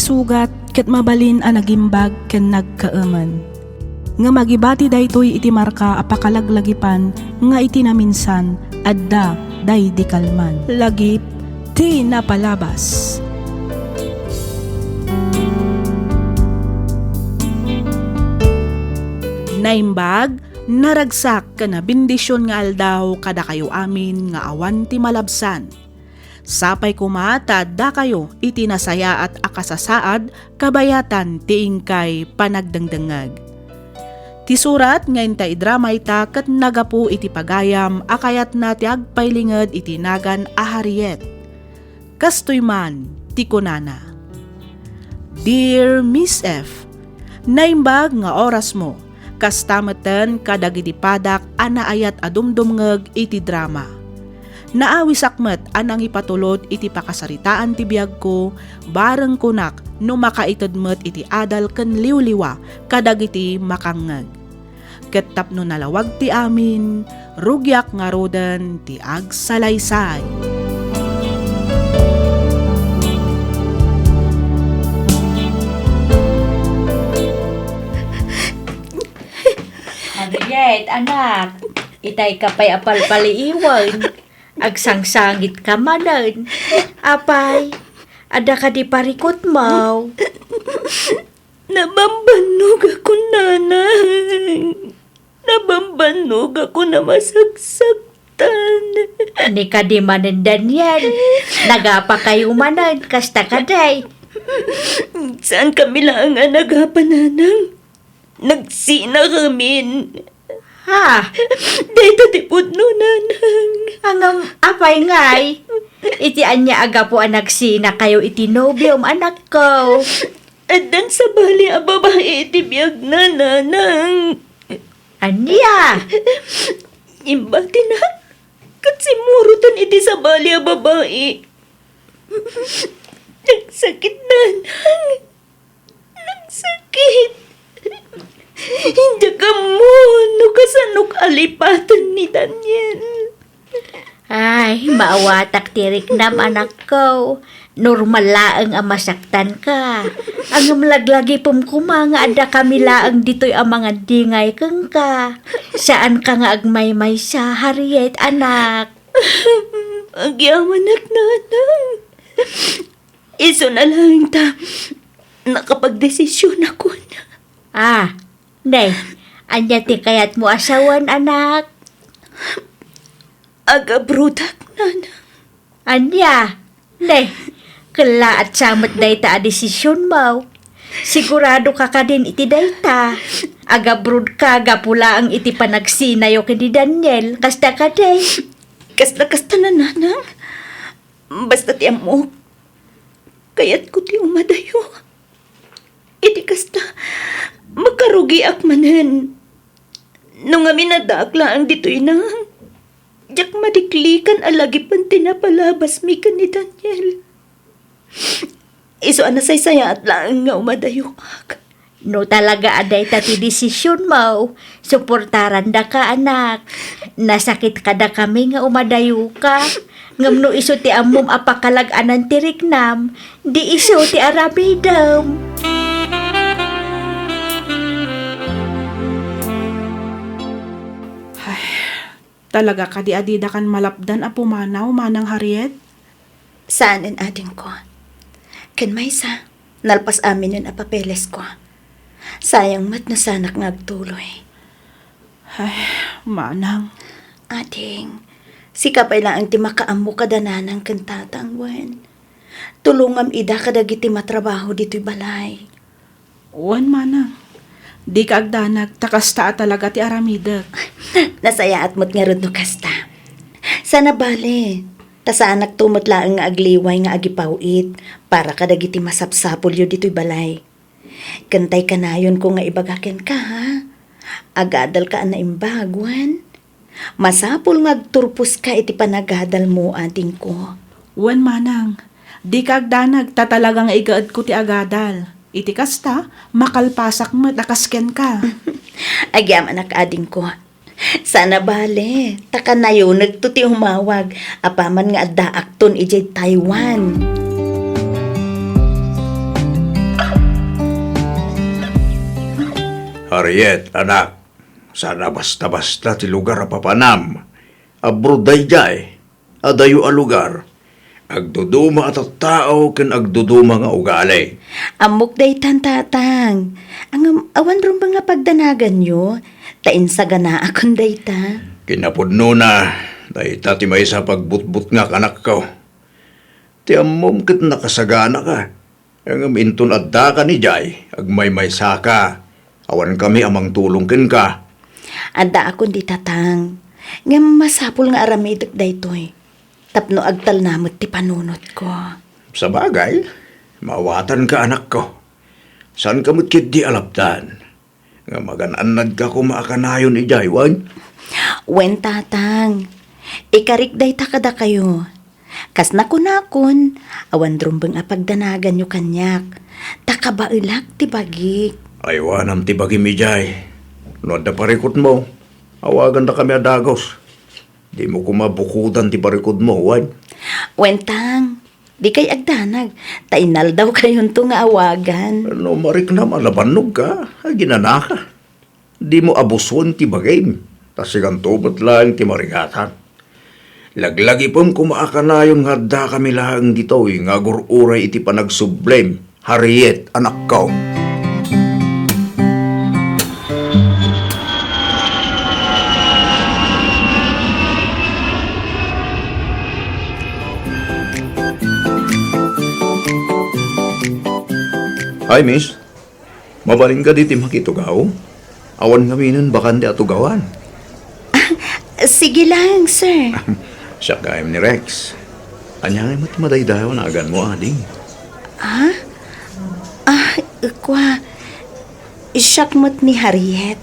sugat ket mabalin a nagimbag ken nagkaemen. Nga magibati daytoy iti marka apakalaglagipan nga iti naminsan adda day di kalman. Lagip ti napalabas. Naimbag, naragsak ka na bendisyon nga aldaw kada kayo amin nga awan ti malabsan. Sapay kumata da kayo itinasaya at akasasaad kabayatan ti ingkay panagdangdangag. Ti surat nga inta idramay ta ket nagapu iti pagayam akayat na ti agpaylinged iti nagan a Harriet. Kastoy man ti kunana. Dear Miss F, naimbag nga oras mo. Kastameten kadagiti padak anaayat adumdumngeg iti drama. Naawisakmet anang ipatulod iti pakasaritaan ti biyag ko bareng kunak no makaitedmet iti adal ken liwliwa kadagiti makangngeg. Ket tapno nalawag ti amin rugyak nga roden ti agsalaysay. Harriet, anak, itay ka pa'y apal-paliiwan. Agsangsangit ka manan. Apay, ada ka di parikot mo. Nabambanog ako, nanay. Nabambanog ako na masagsaktan. Ani ka di manindan yan. Nagapa kayo manan, kasta ka day. Saan kami lang ang nagapananang? Nagsina kamin. Ha? Dito tipod no, nanang. Hanggang apay ngay. Iti anya aga po anak sina kayo iti nobium anak ko. Adan sa bali a babae iti biyag na, nanang. Anya? Imbati na. Katsimurutan iti sa bali a babae. Nagsakit, nanang. Nagsakit. Hindi ka mo, no kasanok alipatan ni Daniel. Ay, maawatak tirik nam anak ko. Normal laang ang masaktan ka. Ang malaglagi pumkuma nga ada kami laang dito'y ang mga dingay kang ka. Saan ka nga agmay-may sa Harriet, anak? Agyaman at nanang. Iso na lang ta. Nakapagdesisyon ako na. Ah, nay, anya ti kayat mo asawan, anak? Aga-brudak, nanang. Anya, nay, kala at samot day ta a desisyon mo. Sigurado ka ka din iti day ta. Agabrod ka, gapula ang iti panagsinayo kini Daniel. Kasta ka day. Kasta na, nanang. Basta ti amo. Kayat ko ti umadayo. Iti kasta, magkarugi akmanen. Nung amin nadakla ang dito'y nang. Diyak madiklikan alagi pan tinapalabas mi ka ni Daniel. Iso anasay-saya at lang nga umadayo ak. No talaga aday tati desisyon mo. Suportaran da ka, anak. Nasakit ka da kami nga umadayo ka. Ngam no iso ti amom apakalag-anan ti riknam. Di iso ti arabidam. Talaga ka di adida kan malapdan a pumanaw manang Harriet? Saanin ading ko? Ken maysa, nalpas amin nun a papeles ko. Sayang mat na sanak nga agtuloy. Ay, manang. Ading, si kapay lang ang timakaammo kadananang kantatang wen. Tulungam ida kadagiti matrabaho dito'y balay. Uwan manang. Di ka agdanag, takasta talaga ti aramidak. Nasaya at mo't nga rin no kasta. Sana bale, tasaanak tumot lang nga agliway nga agipawit para kadagiti masapsapol yun dito'y balay. Kantay ka na yun kung nga ibagakin ka, ha? Agadal ka na imbagwan. Masapol nga agturpos ka iti panagadal mo, ating ko. Uwan manang. Di ka agdanag, tatalagang igaad ko ti agadal. Iti kasta, makalpasak mo, nakasken ka. Agyam anak ading ko. Sana bale, taka na yun, nagtuti humawag. Apaman nga adda akton ijay Taiwan. Harriet, anak, sana basta-basta ti lugar a papanam. Abroad dayjay, adayo a lugar. Agduduma at tao ken agduduma nga ugali. Amok daytan tatang. Ang awan ron ba nga pagdanagan nyo? Tain sa gana akon dayta. Kinapudno na, dayta ti may sa pagbutbut nga kanak ko. Ti ammom ket nakasagana ka. Ang minton adda ka ni Jay, agmay-may saka. Awan kami amang tulong ken ka. Ada akon di tatang. Nga masapol nga aramidok daytoy. Tapno agtal namot ti panunot ko. Sa bagay, mawatan ka anak ko. Saan ka mo't di alaptan? Nga magananad ka kumaakanayon ni Jay, wan? Wen tatang. Ikarik dayta kada kayo. Kas nakon, awan drumbang apagdanagan nyo kanyak. Takabailak ti bagik. Aywanam ti bagi mi Jay. No da parikot mo, awagan na kami adagos. Di mo kumabukudan ti parikot mo, wan? Wentang, di kay agdanag. Tainal daw kayon to nga awagan. Ano marik na malabanog ka, ginana ka. Di mo abuson ti bagay. Tas sigantumot lang ti marigatan. Laglagi pong kumaakanayon nga da kami lang dito, nga gururay iti panagsublem. Harriet, anak ko. Hi, miss. Mabaling ka diti makitugaw? Awan ngaminan bakante atugawan. Sige lang, sir. Siya kayam ni Rex. Anyangay mo't madaydaw na agan mo, ading. Kwa, isyak mo't ni Harriet.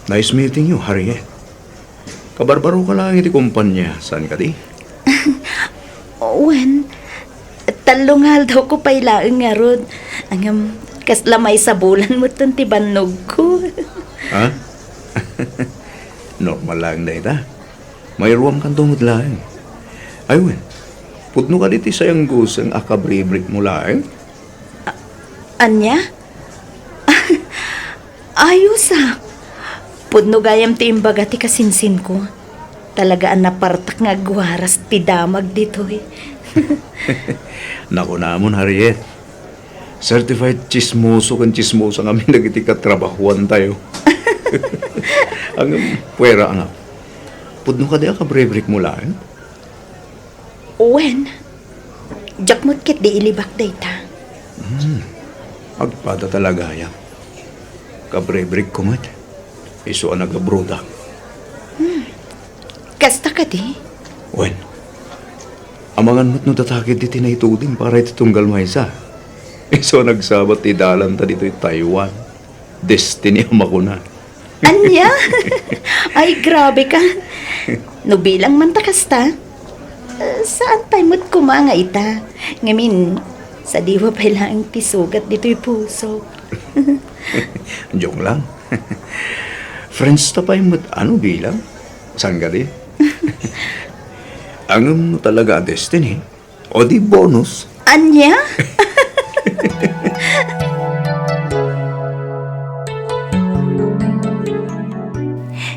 Nice meeting you, Harriet. Kabarbaro ka lang iti kumpanya. Saan ka di? Wen, talungal daw ko pailaang nga rod. Ang kaslamay sa bulan mo ti banog ko. Ha? Normal lang na ita. May ruwam kang tungod lang. Ayun, pudno ka diti sayang gusang akabribrik mo lang. Anya? Ayos Pudno gayam ti imbaga ti kasinsin ko. Talagaan na partak nga guwaras ti damag dito Naku namon, Harriet. Certified chismoso kan chismoso kami nagiti katrabahuan tayo. Ang puwera nga. Pudno ka di akabribrik mo lang. Wen, jak mo't kit di ilibak dayta. Agpada talaga yan. Kabribrik ko mat. Iso ang nagabroda. Kasta ka di? Wen, amangan mo't no tatakit di tinaitudin para iti tunggal maysa. Iso nagsabat ti dalan ta dito Taiwan. Destiny ang makuna. Anya? Ay, grabe ka. No bilang man ta kasta. Saan tayo mo't kumanga ita? Ngamin, sa diwa pa lang tisugat dito'y puso. Joke lang. Friends ta pa yung ano bilang? Saan ka di? Ang talaga destiny. O di bonus. Anya?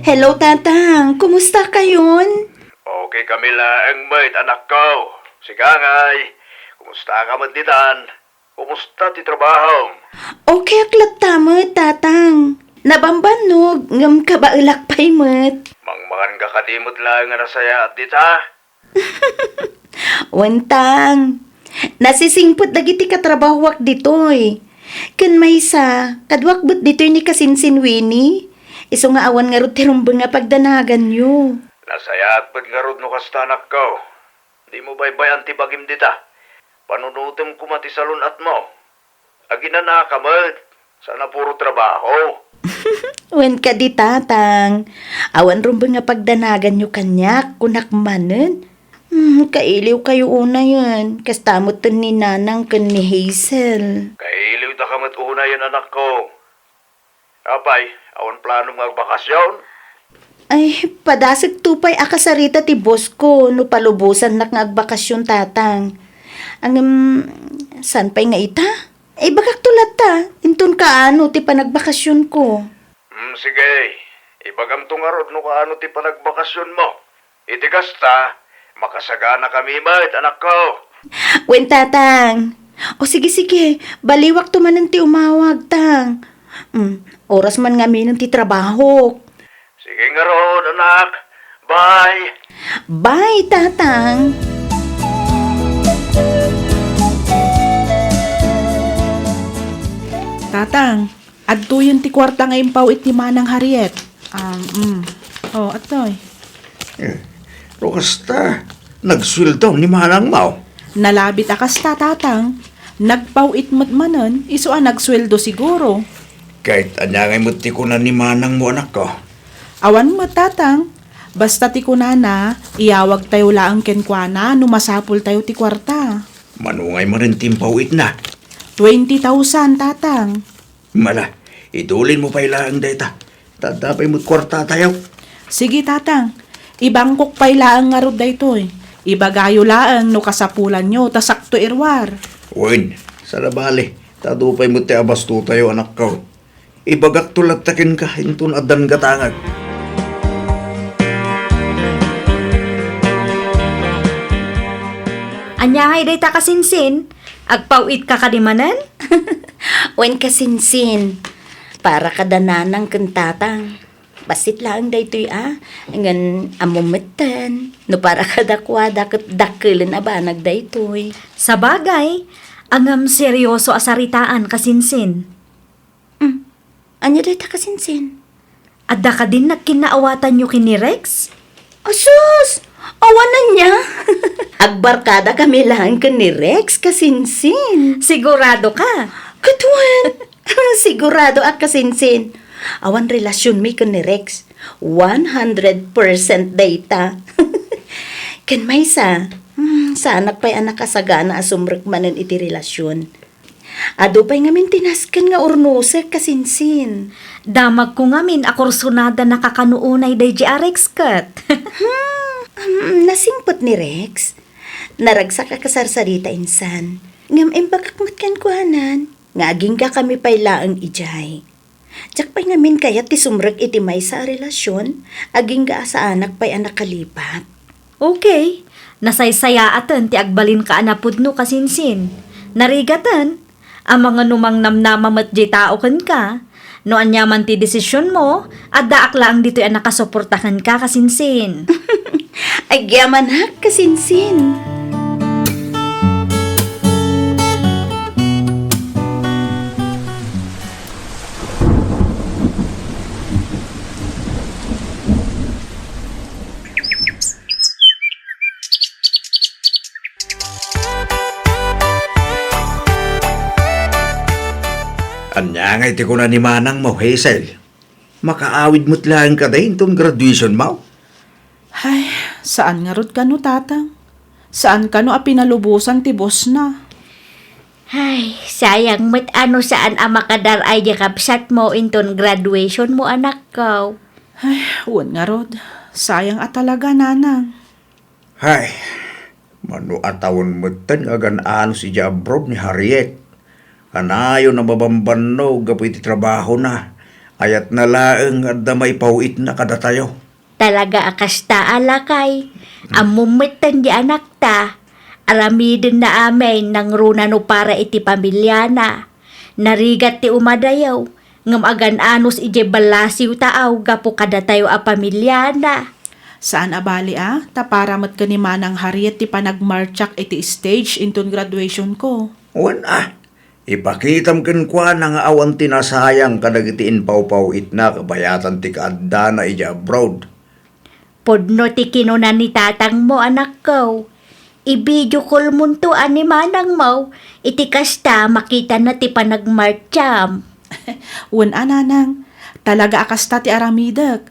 Hello, Tatang. Kumusta kayon? Okay kami lang, mate, anak ko. Sigangay. Kumusta ka magditan? Kumusta ti trabaho? Okay, aklat tama, Tatang. Nabambanog, ngam ka ba ilakpay mo't? Mangmangan ka kadimot lang nga nasaya at dita. Wantang, nasisingpot dagiti katrabahwak ditoy. Kan may sa, kadwakbot ditoy ni Kasinsin Winnie. Iso nga awan nga rod tirumbang nga pagdanagan nyo. Nasaya at ba't nga rod no kasta anak ko? Di mo baybayan ti bagim dita. Panunutim ko mati salon at mo. Aginana ka mat. Sana puro trabaho. Wen ka di Tatang. Awan rumbang nga pagdanagan nyo kanyak, kunak manen. Kailiw kayo una yan. Kastamot ni Nanang kan ni Hazel. Kailiw na ka mat una yan anak ko. Apay, awan plano nga bakasyon. Ay, padasig tupay akasarita ti boss ko no palubusan nak nga agbakasyon Tatang. Ang, san pa'y nga ita? Ay bakak tulad ta. Intun ka ano ti panagbakasyon ko. Sige. Ibagam tong arod no kaano ti panagbakasyon mo. Iti kasta, makasagana kami mat, anak ko. Wen tatang. O sige. Baliwak tumanan ti umawag tang. Oras man nga minun ti trabaho. Sige nga rod, anak. Bye. Bye, tatang. Tatang, adto yun ti kwarta nga impaw iti manang Harriet. Oh, atoy. Rokasta, nagsweldo ni Manang Mau. Nalabit akas tatang. Nagpawit matmanan, iso nagsweldo siguro. Kahit anyangay mo ti ko na ni Manang mo, anak ko. Awan mo tatang. Basta ti kunana, iyawag tayo laang kenkwana, numasapul tayo ti kwarta. Manungay mo rin timpawit na. 20,000 tatang. Mala, itulin mo pa ilang data. Tadapay mo't kwarta tayo. Sige tatang, ibangkok pa'y laang nga rod daytoy. Ibagayo laang no kasapulan nyo, tasakto irwar. Uwin, sa labali, tadupay mo't ti abasto tayo, anak ko. Ibagak tulad takin ka, intun adan gatangag. Anyangay day ta kasinsin, agpawit ka kadimanan? Wen kasinsin. Para kadananang kantatang. Basit lang daytoy Ngan amumetan. No para kadakwada kat dakilan abanag daytoy. Sa bagay, angam seryoso asaritaan kasinsin. Anya day ta kasinsin? Adda ka din nagkinaawatan nyo kini Rex? Asus! Awanan niya. Agbarkada kami lang ka ni Rex kasinsin. Sigurado ka? Katuan. Sigurado at kasinsin. Awan relasyon mi ka ni Rex. 100% data. Ken may sa anak pa'y anak kasagana asumrek manen iti relasyon. Ado pa'y ngamin tinaskan nga ornose kasinsin. Damag ko ngamin akursunada nakakanuunay day Rex kat. Nasingpot ni Rex. Naragsak ka kasarsarita insan. Ngam embakakmat kan kuhanan. Ngaging ka kami paylaang ijay. Tsak pa'y ngamin kayat ti sumrek iti may sa relasyon. Aging ga sa anak pa'y anak kalipat. Okay, nasaysayaaten ti agbalin ka anapudno kasinsin. Narigatan, ang mga numang namnamamat di tao kan ka. No anyaman ti desisyon mo, at daak lang dito'y nakasuportahan ka kasinsin. Ay gyaman ha kasinsin. Anyangay ti ko na ni Manang mo, Hazel. Makaawid mo't lang ka dahin tong graduation mo. Ay, saan nga rod ka no tatang? Saan ka no apinalubusan ti boss na? Ay, sayang mat ano saan ang makadaray di kapsat mo inton graduation mo anak ko. Ay, uwan nga rod. Sayang at talaga nanang. Hay, mano atawon mo't tan agan ano si abroad ni Harriet. Kanayo na mabambanno gapoy ti trabaho na. Ayat na laeng at damay pauit na kada tayo. Talaga akas ta alakay. Amumitan di anak ta. Aramidin na amin nang runa no para iti pamilya na. Narigat ti umadayaw. Ngam agan anos ije balasiw taaw gapo kada tayo a pamilya na. Saan abali taparamat ka ni Manang Harriet ti panagmarchak iti stage inton graduation ko. Wan ipakitam ken kwa nga awan tinasayang kadagitiin pau-pauit na kabayatan ti kaadda na ija abroad. Podno ti kinunan ni tatang mo anak ko. Ibidyo call mo to ani manang mo. Iti kasta makita na ti panagmarcham. Uwan nanang, talaga akasta ti aramidag.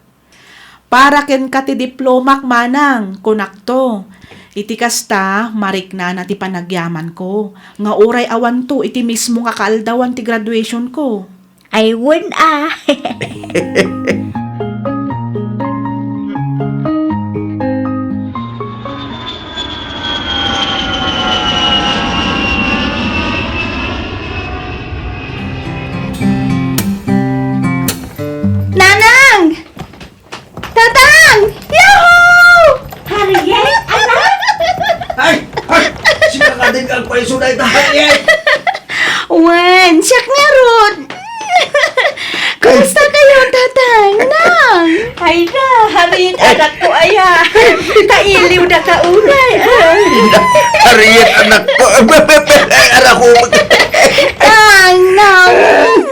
Para ken ka ti diplomak manang, kunakto. Iti kasta, marikna na ti panagyaman ko. Nga oray awan to, iti mismo kakaaldawan ti graduation ko. Ay wen din kang paisunay tayo. Wen, siyak nga Rod. Kumusta kayo, tatang? Nang? Ay na, harin anak ko aya. Kailiw na kaunay. Harriet, anak ko. Anak ko. Nang,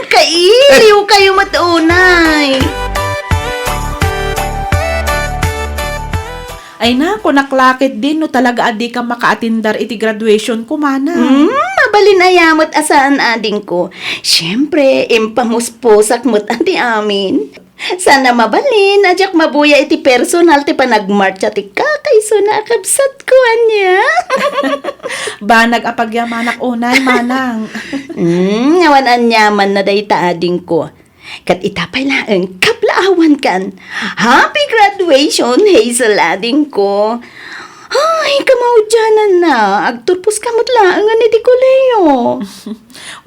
kailiw kayo matunay. Ay na, kunaklakit din no talaga adi ka makaatindar iti graduation ko, manang. Mabalin ayamot asaan ading ko. Siyempre, impamusposak mo't ati amin. Sana mabalin, adyak mabuya iti personal ti panagmarch ati kakaiso na kabsat ko anya. Banag apagyamanak unay, manang. Ngawan anyaman na day taading ko. Kat itapay laeng kaplaawan kan. Happy graduation, Hazel ading ko. Ay, kamaudyanan na. Agturpos kamot laangan iti koleyo.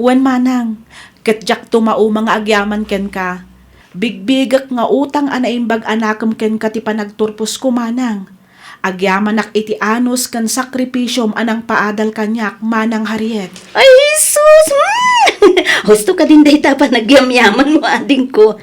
Wen manang, katjak tumao mga agyaman ken ka. Bigbigak nga utang anaimbag anakam ken ka ti panagturpos ko, manang. Agyamanak iti anos kan sakripisyom anang paadal kanyak, manang Harriet. Ay, sus! Husto ka din day pa nagyamyaman mo ading ko.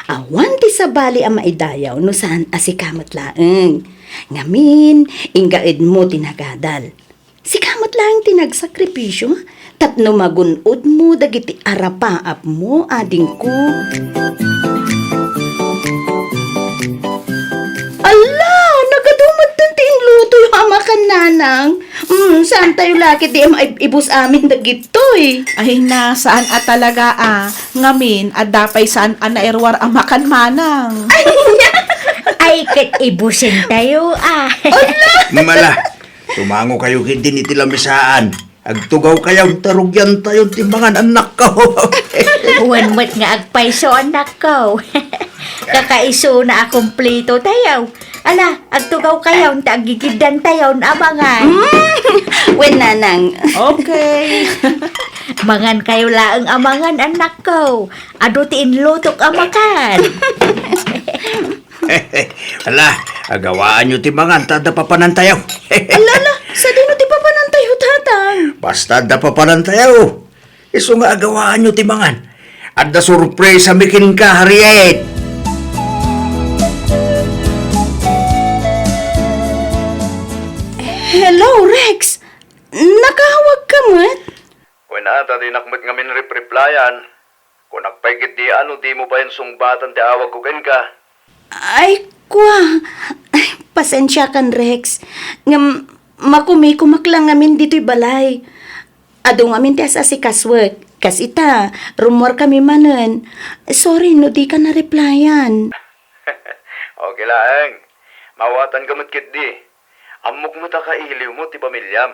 Awan ti sabali ang maidayaw no saan asikamat laeng. Ngamin, inggaid mo tinagadal. Sikamat laeng tinagsakripisyo, tapno magunod mo dagiti arapaap mo ading ko. Ala, nagadumad tanti luto yung amakan nanang. Saan tayo laki di ibus amin dagitoy? Ay na, saan at talaga ngamin at dapay saan naerwar amakan, manang. Ay, kat ibusin tayo Mala, tumango kayo hindi iti lamisaan. Agtugaw kayo, tarugyan tayo timbangan anak ko. Uwan-wat nga agpaiso anak ko. Kakaiso na akumplito tayo. Ala, agtugaw kayo, tagigidan tayo na amangan. Wen nanang. Okay. Mangan kayo laang amangan anak ko. Ado tiinlutok amakan. Ala, agawaan nyo timbangan, tada papanan tayo. Alala, sa dino ti papanantayo tatang. Basta da papanan tayo. Iso nga agawaan nyo timbangan. At da surprise mikin ka, Harriet. Hello, Rex. Nakahawag ka mat? Wala, tadi nakmat nga min replyan. Kung nakpaigit di ano, di mo pa yung sungbatan ti awag ko ken ka. Ay, kwa. Ay, pasensya kan, Rex. Ngam, makumikumak lang ngamin dito'y balay. Ado ngamin ti asa si Kaswek. Kas ita, rumor kami manen. Sorry, no di ka na-replyan. Okay lang. Mawatan ka matkit di. Amok mo ta kailiw mo ti pamilyam.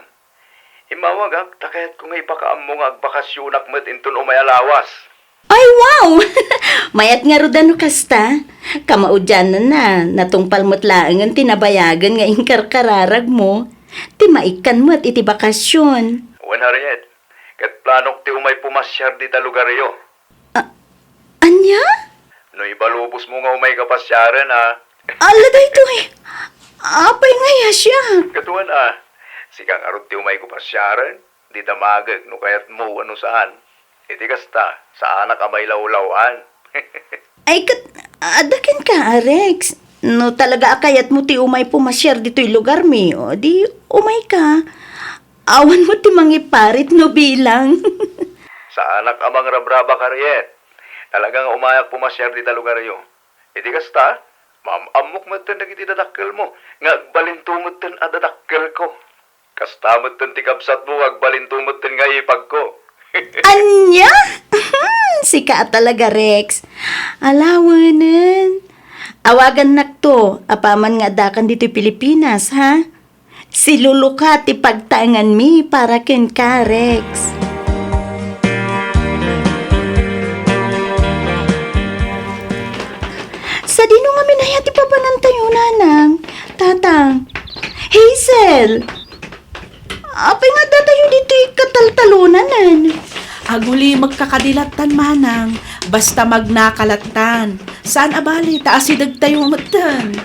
Imawagak, takayat ko nga ipakaam nga agbakasyonak mat inton umayalawas. Ay, wow! Mayat nga rudan no kasta. Kamaudyan na natungpal mo't laang ang tinabayagan nga ingkarkararag mo. Ti maikan mo't iti bakasyon. Wan Harriet, kat planok ti umay pumasyar di ta lugaryo. Anya? No ibalubos mo nga umay kapasyaran Ala da ito eh. Apay nga ya siya. Katuan sikang arot ti umay kupasyaran, di damagag no kayat mo ano saan. Iti kasta, sa anak amay lawlawan. Ay, adakin ka, Rex. No talaga akayat mo ti umay pumasyar dito'y lugar mi. O di umay ka. Awan mo ti mangiparit no bilang. Sa anak amang rabraba Harriet, talagang umayak pumasyar di ta lugaryo. Iti kasta, amok matan dagiti dadakkel mo, nga agbalintumatan a dadakkel ko. Kasta matan ti kabsat mo, agbalintumatan nga ipag ko. Anya? Sika talaga, Rex. Alawanan. Awagan nakto, apaman nga dakan dito'y Pilipinas, ha? Si Lulu ka ti pagtaangan mi para ken ka, Rex. Sa dino nga minayati pa pa ng tayo, nanang. Tatang. Hazel! Apay nga datayo dito'y kataltalunanan. Aguli magkakadilatan, manang. Basta magnakalatan. Saan abali, taasidag tayo matan.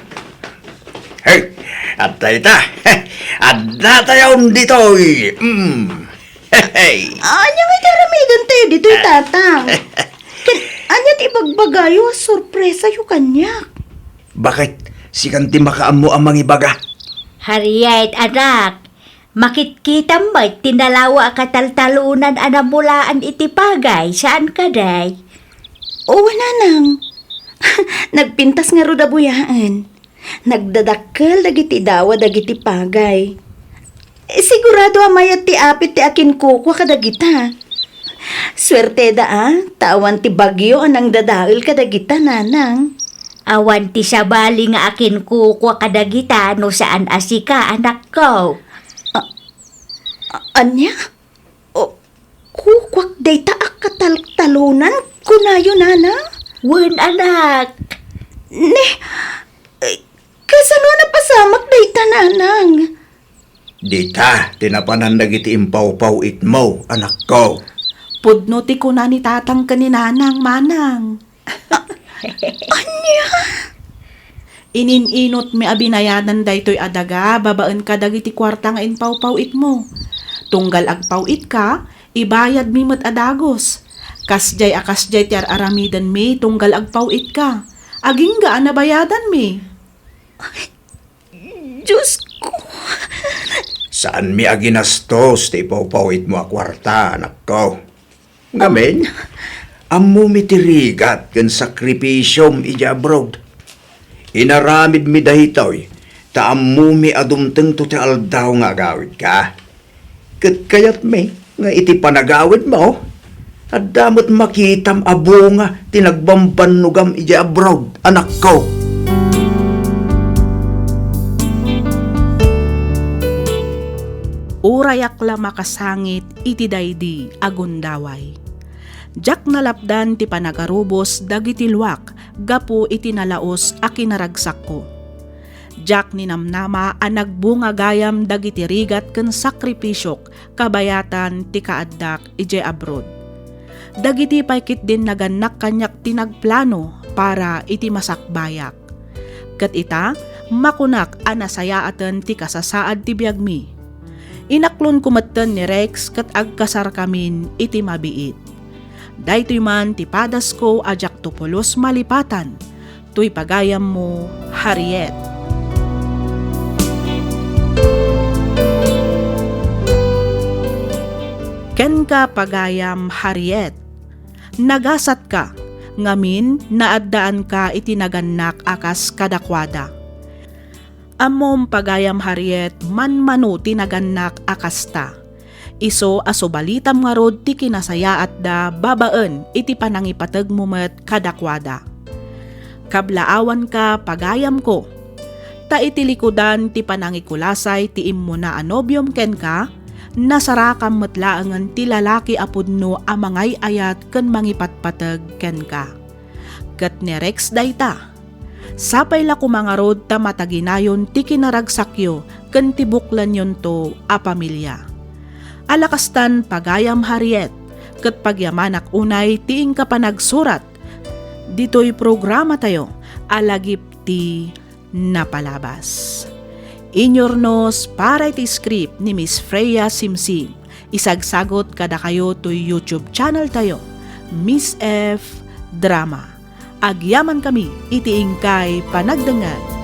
Hey, at ta. Adda tayo ditoy. Hey. Anya may karamidan tayo dito'y tatang. Anya ti ibagbagayo, sorpresa yu kanyak. Bakit? Si kanti makaamo ang mga ibaga. Harriet, anak, makikita mo tinalawa kataltalunan anamulaan iti pagay. Saan ka, day? Oo, nanang. Nagpintas nga ro dabuyaan. Nagdadakkel dagiti dawa dagiti pagay. Sigurado amayat ti apit ti akin kukwa kadagita. Swerte da tawan ti bagyo anang dadail kadagita nanang. Awan ti sabali nga akin kukwa kadagita no saan asika, anak ko. Anya? O, kukwak dayta akataltalunan kunayo nanang? Wen, anak. Ne, kasano na pasamak dayta nanang? Dita, tinapanan dagiti impaw-paw itmo, anak ko. Pudno ti kuna ni tatang kaninanang manang. Ininot mi abinayanan daytoy adaga, babaan ka dagiti kwarta nga inpaw-pawit mo. Tunggal agpawit ka, ibayad mi met adagos. Kasjay ti aramidan mi, tunggal agpawit ka. Aging gaan na bayadan mi. Diyos ko. Saan mi aginastos ti ipaw-pawit mo a kwarta, anak ko? Ngamen, ammo mi tirigat ken sakripisyom ija abroad. Inaramid mi dahitoy, ta ammo mi adumteng to ti aldaw nga agawid ka. Ket kayat mi, nga iti panagawid mo, at damot makitam abo nga tinagbambanugam ija abroad, anak ko. Urayak la makasangit iti daydi agundaway. Jak nalapdan ti panagarubos dagiti luwak gapu iti nalaos a kinaragsak ko. Jak ninamnama a nagbunga gayam dagiti rigat ken sakripisyok kabayatan ti kaaddak ije abroad. Dagiti paykit din naganak kanyak tinagplano para iti masakbayak. Ket ita makunak a nasayaaten ti kasasaad ti biagmi. Inaklon kumatten ni Rex kat agkasar kamin iti mabiit. Daytoy man ti padas ko ajak tupulos malipatan. Tuy pagayam mo, Harriet. Ken ka pagayam, Harriet. Nagasat ka, ngamin naaddaan ka iti naganak akas kadakwada. Amom pagayam, Harriet, manmano tinaganak akasta. Iso asubalitam nga rod ti kinasayaat da babaan iti panangipatag mo met kadakwada. Kablaawan ka pagayam ko. Ta iti likudan ti panangikulasay ti immo na anobyom ken ka, nasarakam metlaangan ti lalaki apudno a mangay ayat ken mangipatpatag ken ka. Ket ni Rex dayta. Sapay la kumangarod ta mataginayon ti kinaragsakyo ken tibuklan yon to a pamilya. Alakastan pagayam, Harriet, ket pagyamanak unay tiing ka panagsurat. Dito'y programa tayo, alagip ti napalabas. Inyornos para iti script ni Miss Freya Simsim. Isagsagot kada kayo to YouTube channel tayo, Miss F Drama. Agyaman kami itiing kay panagdangan.